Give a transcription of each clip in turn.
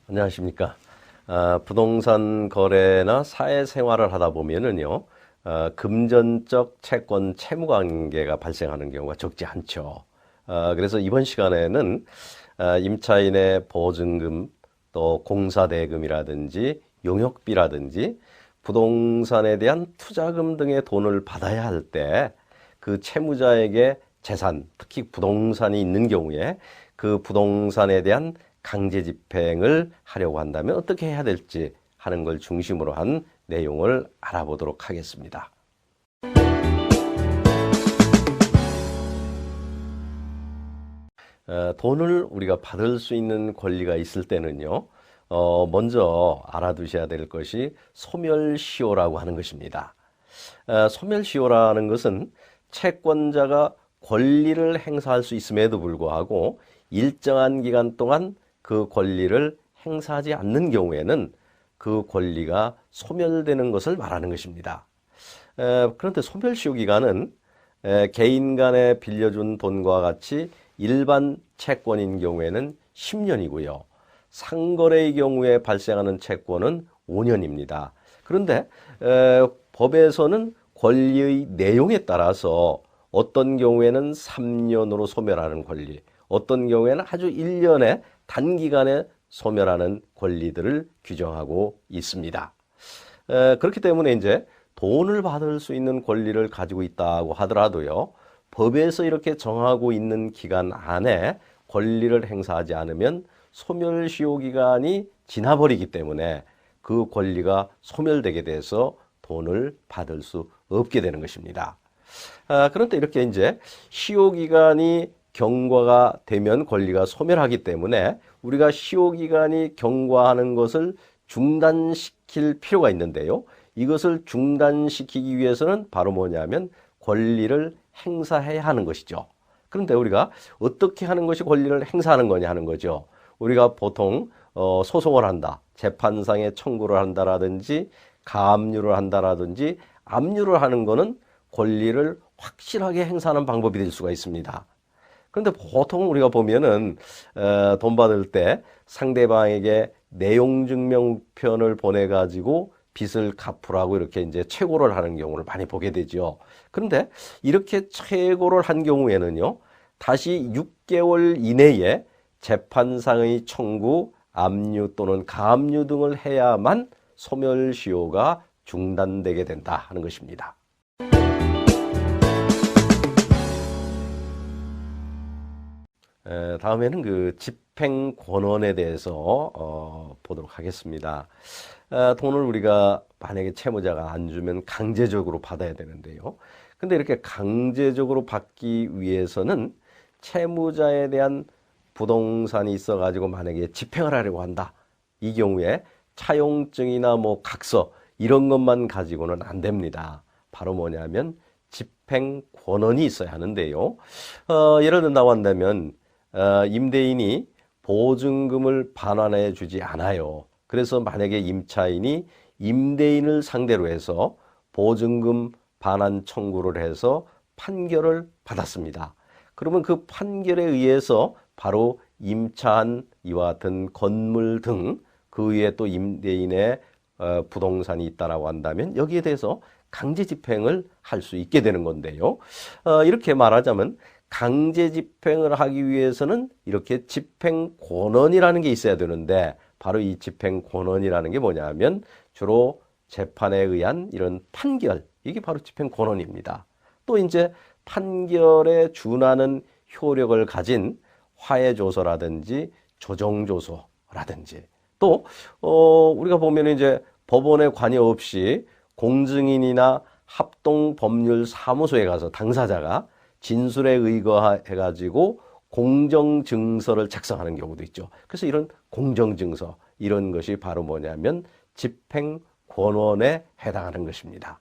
안녕하십니까. 부동산 거래나 사회생활을 하다 보면은요, 금전적 채권 채무 관계가 발생하는 경우가 적지 않죠. 그래서 이번 시간에는 임차인의 보증금, 또 공사대금이라든지 용역비라든지 부동산에 대한 투자금 등의 돈을 받아야 할 때 그 채무자에게 재산, 특히 부동산이 있는 경우에 그 부동산에 대한 강제 집행을 하려고 한다면 어떻게 해야 될지 하는 걸 중심으로 한 내용을 알아보도록 하겠습니다. 돈을 우리가 받을 수 있는 권리가 있을 때는요, 먼저 알아두셔야 될 것이 소멸시효라고 하는 것입니다. 소멸시효라는 것은 채권자가 권리를 행사할 수 있음에도 불구하고 일정한 기간 동안 그 권리를 행사하지 않는 경우에는 그 권리가 소멸되는 것을 말하는 것입니다. 그런데 소멸시효 기간은 개인 간에 빌려준 돈과 같이 일반 채권인 경우에는 10년이고요. 상거래의 경우에 발생하는 채권은 5년입니다. 그런데 법에서는 권리의 내용에 따라서 어떤 경우에는 3년으로 소멸하는 권리, 어떤 경우에는 아주 1년에 단기간에 소멸하는 권리들을 규정하고 있습니다. 그렇기 때문에 이제 돈을 받을 수 있는 권리를 가지고 있다고 하더라도요, 법에서 이렇게 정하고 있는 기간 안에 권리를 행사하지 않으면 소멸시효 기간이 지나버리기 때문에 그 권리가 소멸되게 돼서 돈을 받을 수 없게 되는 것입니다. 그런데 이렇게 이제 시효 기간이 경과가 되면 권리가 소멸하기 때문에 우리가 시효 기간이 경과하는 것을 중단시킬 필요가 있는데요. 이것을 중단시키기 위해서는 바로 뭐냐면 권리를 행사해야 하는 것이죠. 그런데 우리가 어떻게 하는 것이 권리를 행사하는 거냐 하는 거죠. 우리가 보통 소송을 한다, 재판상에 청구를 한다라든지 가압류를 한다라든지 압류를 하는 거는 권리를 확실하게 행사하는 방법이 될 수가 있습니다. 그런데 보통 우리가 보면은 돈 받을 때 상대방에게 내용증명편을 보내가지고 빚을 갚으라고 이렇게 이제 최고를 하는 경우를 많이 보게 되죠. 그런데 이렇게 최고를 한 경우에는요, 다시 6개월 이내에 재판상의 청구, 압류 또는 가압류 등을 해야만 소멸시효가 중단되게 된다 하는 것입니다. 다음에는 그 집행권원에 대해서 보도록 하겠습니다. 돈을 우리가 만약에 채무자가 안 주면 강제적으로 받아야 되는데요. 근데 이렇게 강제적으로 받기 위해서는 채무자에 대한 부동산이 있어가지고 만약에 집행을 하려고 한다. 이 경우에 차용증이나 뭐 각서 이런 것만 가지고는 안 됩니다. 바로 뭐냐면 집행권원이 있어야 하는데요. 예를 든다고 한다면 임대인이 보증금을 반환해 주지 않아요. 그래서 만약에 임차인이 임대인을 상대로 해서 보증금 반환 청구를 해서 판결을 받았습니다. 그러면 그 판결에 의해서 바로 임차한 이와 같은 건물 등 그 위에 또 임대인의 부동산이 있다라고 한다면 여기에 대해서 강제 집행을 할 수 있게 되는 건데요. 이렇게 말하자면 강제 집행을 하기 위해서는 이렇게 집행권원이라는 게 있어야 되는데 바로 이 집행권원이라는 게 뭐냐면 주로 재판에 의한 이런 판결, 이게 바로 집행권원입니다. 또 이제 판결에 준하는 효력을 가진 화해조서라든지 조정조서라든지 또 우리가 보면 이제 법원에 관여 없이 공증인이나 합동법률사무소에 가서 당사자가 진술에 의거해 가지고 공정증서를 작성하는 경우도 있죠. 그래서 이런 공정증서 이런 것이 바로 뭐냐면 집행권원에 해당하는 것입니다.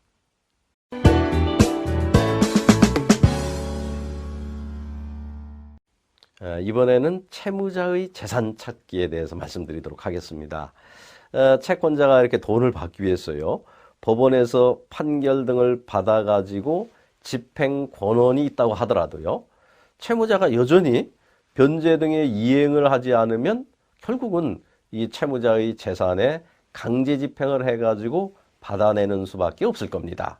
이번에는 채무자의 재산 찾기에 대해서 말씀드리도록 하겠습니다. 채권자가 이렇게 돈을 받기 위해서요, 법원에서 판결 등을 받아가지고 집행 권한이 있다고 하더라도요, 채무자가 여전히 변제 등의 이행을 하지 않으면 결국은 이 채무자의 재산에 강제 집행을 해가지고 받아내는 수밖에 없을 겁니다.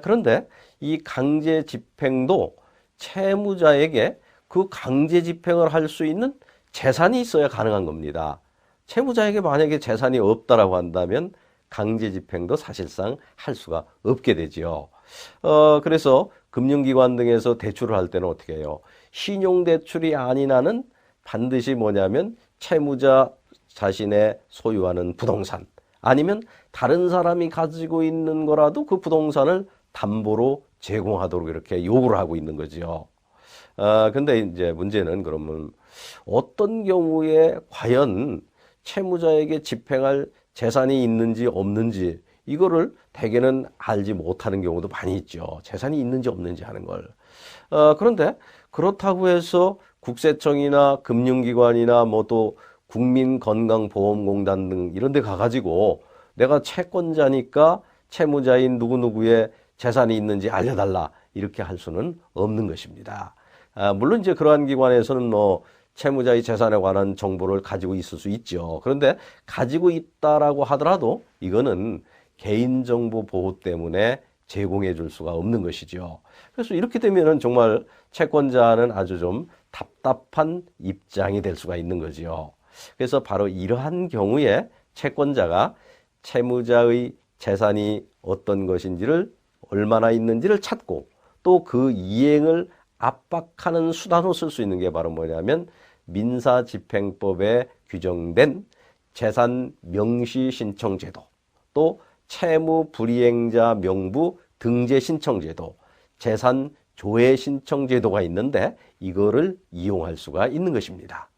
그런데 이 강제 집행도 채무자에게 그 강제 집행을 할 수 있는 재산이 있어야 가능한 겁니다. 채무자에게 만약에 재산이 없다라고 한다면 강제 집행도 사실상 할 수가 없게 되지요. 그래서 금융기관 등에서 대출을 할 때는 어떻게 해요? 신용대출이 아닌 한은 반드시 뭐냐면 채무자 자신의 소유하는 부동산 아니면 다른 사람이 가지고 있는 거라도 그 부동산을 담보로 제공하도록 이렇게 요구를 하고 있는 거죠. 근데 이제 문제는 그러면 어떤 경우에 과연 채무자에게 집행할 재산이 있는지 없는지 이거를 대개는 알지 못하는 경우도 많이 있죠. 재산이 있는지 없는지 하는 걸. 그런데 그렇다고 해서 국세청이나 금융기관이나 뭐 또 국민건강보험공단 등 이런 데 가가지고 내가 채권자니까 채무자인 누구누구의 재산이 있는지 알려달라 이렇게 할 수는 없는 것입니다. 물론 이제 그러한 기관에서는 뭐 채무자의 재산에 관한 정보를 가지고 있을 수 있죠. 그런데 가지고 있다라고 하더라도 이거는 개인정보 보호 때문에 제공해 줄 수가 없는 것이죠. 그래서 이렇게 되면은 정말 채권자는 아주 좀 답답한 입장이 될 수가 있는 거지요. 그래서 바로 이러한 경우에 채권자가 채무자의 재산이 어떤 것인지를 얼마나 있는지를 찾고 또 그 이행을 압박하는 수단으로 쓸 수 있는 게 바로 뭐냐면 민사집행법에 규정된 재산 명시 신청 제도, 또 채무 불이행자 명부 등재 신청 제도, 재산 조회 신청 제도가 있는데 이거를 이용할 수가 있는 것입니다.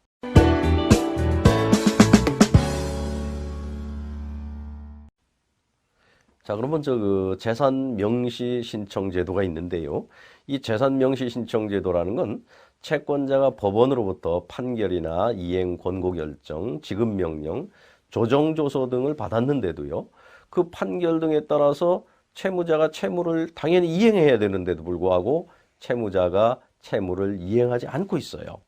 자, 그럼 먼저 그 재산 명시 신청 제도가 있는데요. 이 재산 명시 신청 제도라는 건 채권자가 법원으로부터 판결이나 이행 권고 결정, 지급 명령, 조정 조서 등을 받았는데도요. 그 판결 등에 따라서 채무자가 채무를 당연히 이행해야 되는데도 불구하고 채무자가 채무를 이행하지 않고 있어요.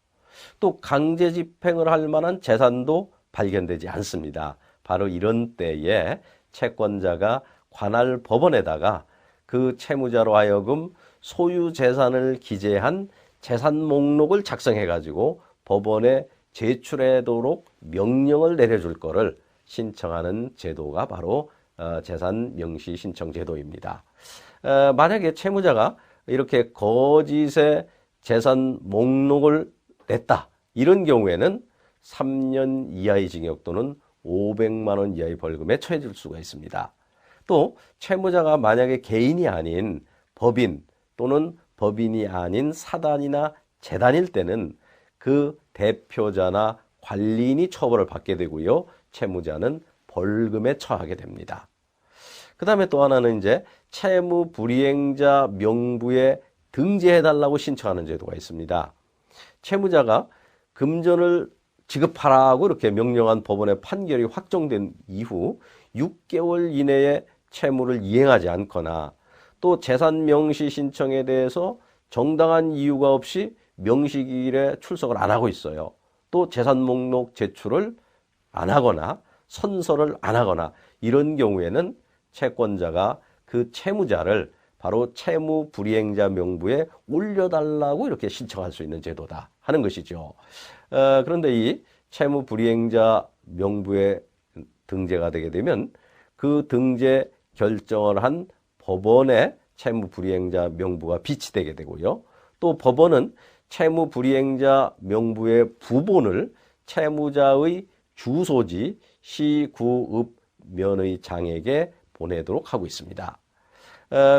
또 강제 집행을 할 만한 재산도 발견되지 않습니다. 바로 이런 때에 채권자가 관할 법원에다가 그 채무자로 하여금 소유 재산을 기재한 재산 목록을 작성해 가지고 법원에 제출하도록 명령을 내려줄 거를 신청하는 제도가 바로 재산 명시 신청 제도입니다. 만약에 채무자가 이렇게 거짓의 재산 목록을 냈다. 이런 경우에는 3년 이하의 징역 또는 500만 원 이하의 벌금에 처해질 수가 있습니다. 또 채무자가 만약에 개인이 아닌 법인 또는 법인이 아닌 사단이나 재단일 때는 그 대표자나 관리인이 처벌을 받게 되고요. 채무자는 벌금에 처하게 됩니다. 그 다음에 또 하나는 이제 채무 불이행자 명부에 등재해달라고 신청하는 제도가 있습니다. 채무자가 금전을 지급하라고 이렇게 명령한 법원의 판결이 확정된 이후 6개월 이내에 채무를 이행하지 않거나 또 재산 명시 신청에 대해서 정당한 이유가 없이 명시기일에 출석을 안 하고 있어요. 또 재산 목록 제출을 안 하거나 선서를 안 하거나 이런 경우에는 채권자가 그 채무자를 바로 채무 불이행자 명부에 올려달라고 이렇게 신청할 수 있는 제도다 하는 것이죠. 그런데 이 채무 불이행자 명부에 등재가 되게 되면 그 등재 결정을 한 법원의 채무 불이행자 명부가 비치되게 되고요. 또 법원은 채무 불이행자 명부의 부본을 채무자의 주소지 시구읍면의장에게 보내도록 하고 있습니다.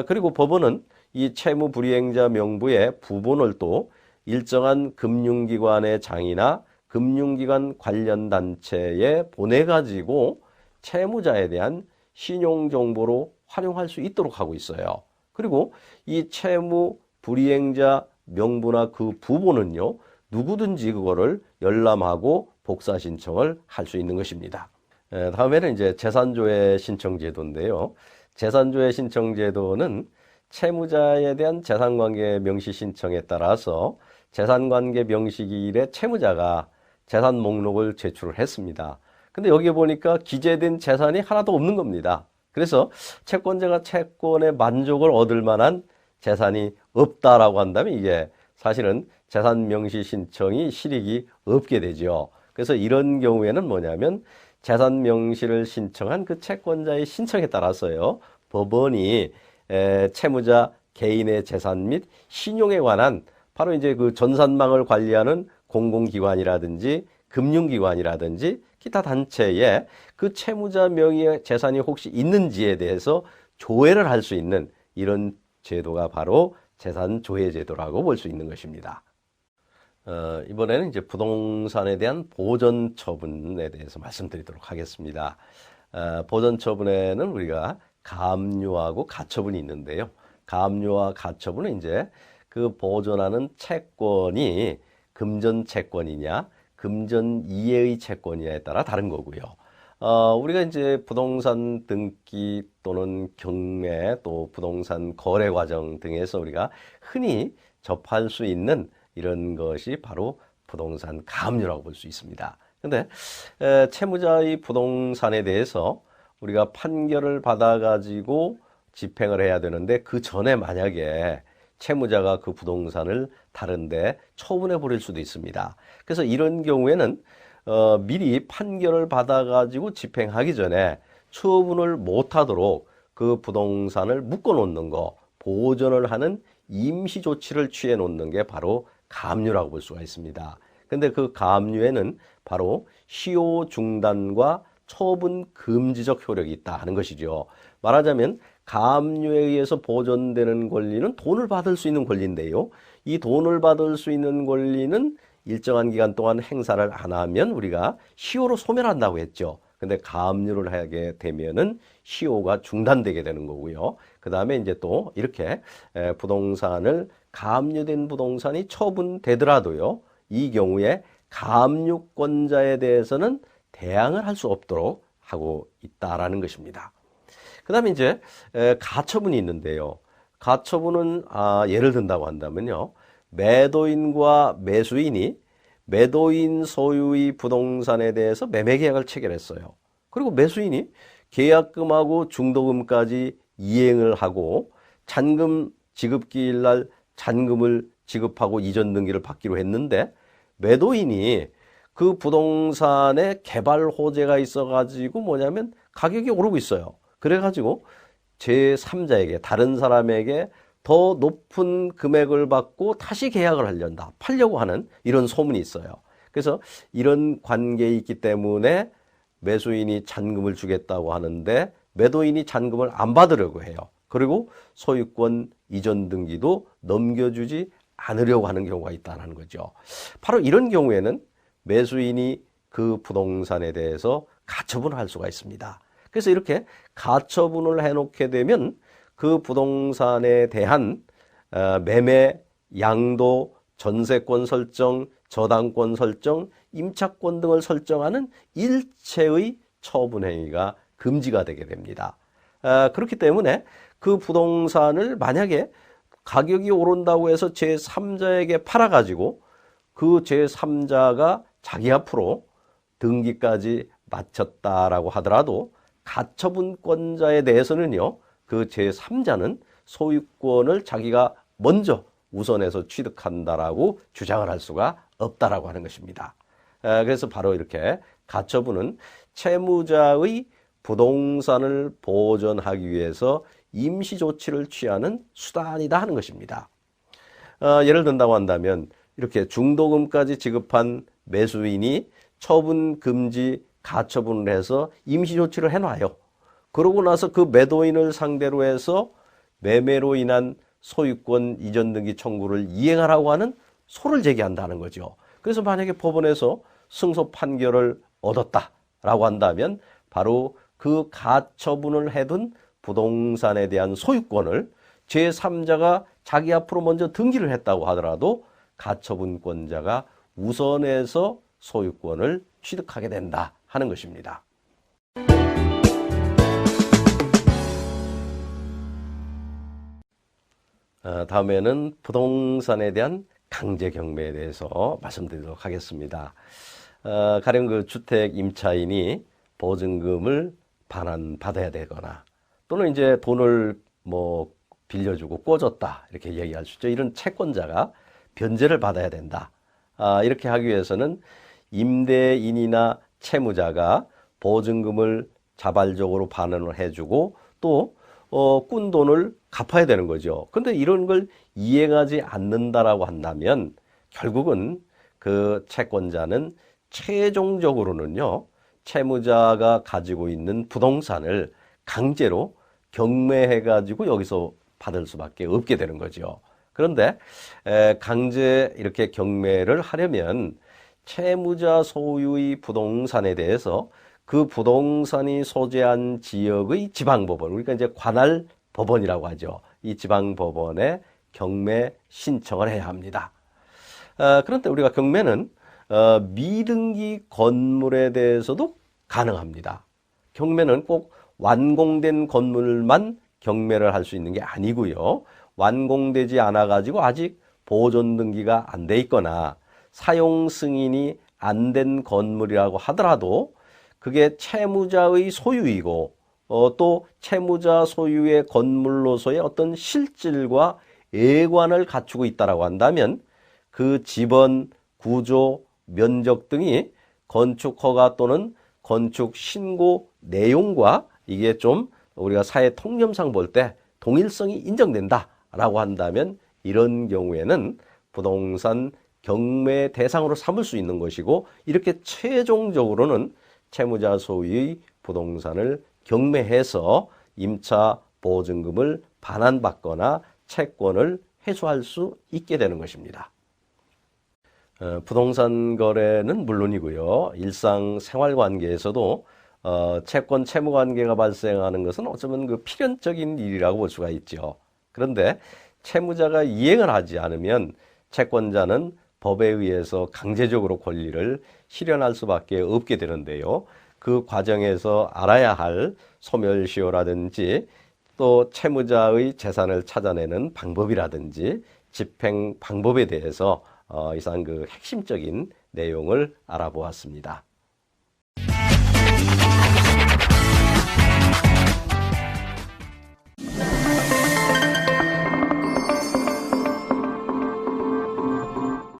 그리고 법원은 이 채무 불이행자 명부의 부본을 또 일정한 금융기관의 장이나 금융기관 관련 단체에 보내가지고 채무자에 대한 신용정보로 활용할 수 있도록 하고 있어요. 그리고 이 채무 불이행자 명부나 그 부본은요, 누구든지 그거를 열람하고 복사 신청을 할 수 있는 것입니다. 다음에는 이제 재산조회 신청 제도인데요. 재산조회 신청 제도는 채무자에 대한 재산관계 명시 신청에 따라서 재산관계 명시기일에 채무자가 재산 목록을 제출을 했습니다. 근데 여기에 보니까 기재된 재산이 하나도 없는 겁니다. 그래서 채권자가 채권의 만족을 얻을 만한 재산이 없다라고 한다면 이게 사실은 재산 명시 신청이 실익이 없게 되죠. 그래서 이런 경우에는 뭐냐면 재산 명시를 신청한 그 채권자의 신청에 따라서요, 법원이 채무자 개인의 재산 및 신용에 관한 바로 이제 그 전산망을 관리하는 공공기관이라든지 금융기관이라든지 기타 단체에 그 채무자 명의의 재산이 혹시 있는지에 대해서 조회를 할 수 있는 이런 제도가 바로 재산조회제도라고 볼 수 있는 것입니다. 이번에는 이제 부동산에 대한 보전 처분에 대해서 말씀드리도록 하겠습니다. 보전 처분에는 우리가 가압류하고 가처분이 있는데요. 가압류와 가처분은 이제 그 보존하는 채권이 금전 채권이냐, 금전 이해의 채권이냐에 따라 다른 거고요. 우리가 이제 부동산 등기 또는 경매 또 부동산 거래 과정 등에서 우리가 흔히 접할 수 있는 이런 것이 바로 부동산 가압류라고 볼 수 있습니다. 근데 채무자의 부동산에 대해서 우리가 판결을 받아가지고 집행을 해야 되는데 그 전에 만약에 채무자가 그 부동산을 다른데 처분해 버릴 수도 있습니다. 그래서 이런 경우에는 미리 판결을 받아가지고 집행하기 전에 처분을 못하도록 그 부동산을 묶어 놓는 거, 보존을 하는 임시 조치를 취해 놓는 게 바로 가압류라고 볼 수가 있습니다. 근데 그 가압류에는 바로 시효 중단과 처분 금지적 효력이 있다 하는 것이죠. 말하자면 가압류에 의해서 보존되는 권리는 돈을 받을 수 있는 권리인데요. 이 돈을 받을 수 있는 권리는 일정한 기간 동안 행사를 안 하면 우리가 시효로 소멸한다고 했죠. 근데 가압류를 하게 되면은 시효가 중단되게 되는 거고요. 그 다음에 이제 또 이렇게 부동산을 가압류된 부동산이 처분되더라도요. 이 경우에 가압류권자에 대해서는 대항을 할 수 없도록 하고 있다라는 것입니다. 그 다음에 이제 가처분이 있는데요. 가처분은 예를 든다고 한다면요. 매도인과 매수인이 매도인 소유의 부동산에 대해서 매매 계약을 체결했어요. 그리고 매수인이 계약금하고 중도금까지 이행을 하고 잔금 지급기일 날 잔금을 지급하고 이전 등기를 받기로 했는데 매도인이 그 부동산에 개발 호재가 있어가지고 뭐냐면 가격이 오르고 있어요. 그래가지고 제3자에게 다른 사람에게 더 높은 금액을 받고 다시 계약을 하려다 팔려고 하는 이런 소문이 있어요. 그래서 이런 관계에 있기 때문에 매수인이 잔금을 주겠다고 하는데 매도인이 잔금을 안 받으려고 해요. 그리고 소유권 이전 등기도 넘겨주지 않으려고 하는 경우가 있다는 거죠. 바로 이런 경우에는 매수인이 그 부동산에 대해서 가처분을 할 수가 있습니다. 그래서 이렇게 가처분을 해놓게 되면 그 부동산에 대한 매매, 양도, 전세권 설정, 저당권 설정, 임차권 등을 설정하는 일체의 처분 행위가 금지가 되게 됩니다. 그렇기 때문에 그 부동산을 만약에 가격이 오른다고 해서 제3자에게 팔아가지고 그 제3자가 자기 앞으로 등기까지 마쳤다라고 하더라도 가처분권자에 대해서는요, 그 제3자는 소유권을 자기가 먼저 우선해서 취득한다라고 주장을 할 수가 없다라고 하는 것입니다. 그래서 바로 이렇게 가처분은 채무자의 부동산을 보존하기 위해서 임시 조치를 취하는 수단이다 하는 것입니다. 예를 든다고 한다면 이렇게 중도금까지 지급한 매수인이 처분 금지 가처분을 해서 임시 조치를 해놔요. 그러고 나서 그 매도인을 상대로 해서 매매로 인한 소유권 이전 등기 청구를 이행하라고 하는 소를 제기한다는 거죠. 그래서 만약에 법원에서 승소 판결을 얻었다라고 한다면 바로 그 가처분을 해둔 부동산에 대한 소유권을 제3자가 자기 앞으로 먼저 등기를 했다고 하더라도 가처분권자가 우선해서 소유권을 취득하게 된다 하는 것입니다. 다음에는 부동산에 대한 강제 경매에 대해서 말씀드리도록 하겠습니다. 가령 그 주택 임차인이 보증금을 반환받아야 되거나 또는 이제 돈을 뭐 빌려주고 꿔줬다 이렇게 얘기할 수 있죠. 이런 채권자가 변제를 받아야 된다. 이렇게 하기 위해서는 임대인이나 채무자가 보증금을 자발적으로 반환을 해주고 또 꾼 돈을 갚아야 되는 거죠. 근데 이런 걸 이행하지 않는다라고 한다면 결국은 그 채권자는 최종적으로는요, 채무자가 가지고 있는 부동산을 강제로 경매해가지고 여기서 받을 수밖에 없게 되는 거죠. 그런데 강제 이렇게 경매를 하려면 채무자 소유의 부동산에 대해서 그 부동산이 소재한 지역의 지방법원, 그러니까 이제 관할 법원이라고 하죠. 이 지방법원에 경매 신청을 해야 합니다. 그런데 우리가 경매는 미등기 건물에 대해서도 가능합니다. 경매는 꼭 완공된 건물만 경매를 할 수 있는 게 아니고요. 완공되지 않아 가지고 아직 보존 등기가 안 돼 있거나 사용 승인이 안 된 건물이라고 하더라도 그게 채무자의 소유이고 또 채무자 소유의 건물로서의 어떤 실질과 애관을 갖추고 있다라고 한다면 그 집원, 구조, 면적 등이 건축 허가 또는 건축 신고 내용과 이게 좀 우리가 사회 통념상 볼 때 동일성이 인정된다라고 한다면 이런 경우에는 부동산 경매 대상으로 삼을 수 있는 것이고 이렇게 최종적으로는 채무자 소유의 부동산을 경매해서 임차 보증금을 반환받거나 채권을 회수할 수 있게 되는 것입니다. 부동산 거래는 물론이고요. 일상 생활 관계에서도 채권 채무 관계가 발생하는 것은 어쩌면 그 필연적인 일이라고 볼 수가 있죠. 그런데 채무자가 이행을 하지 않으면 채권자는 법에 의해서 강제적으로 권리를 실현할 수밖에 없게 되는데요. 그 과정에서 알아야 할 소멸시효라든지 또 채무자의 재산을 찾아내는 방법이라든지 집행 방법에 대해서 이상 그 핵심적인 내용을 알아보았습니다.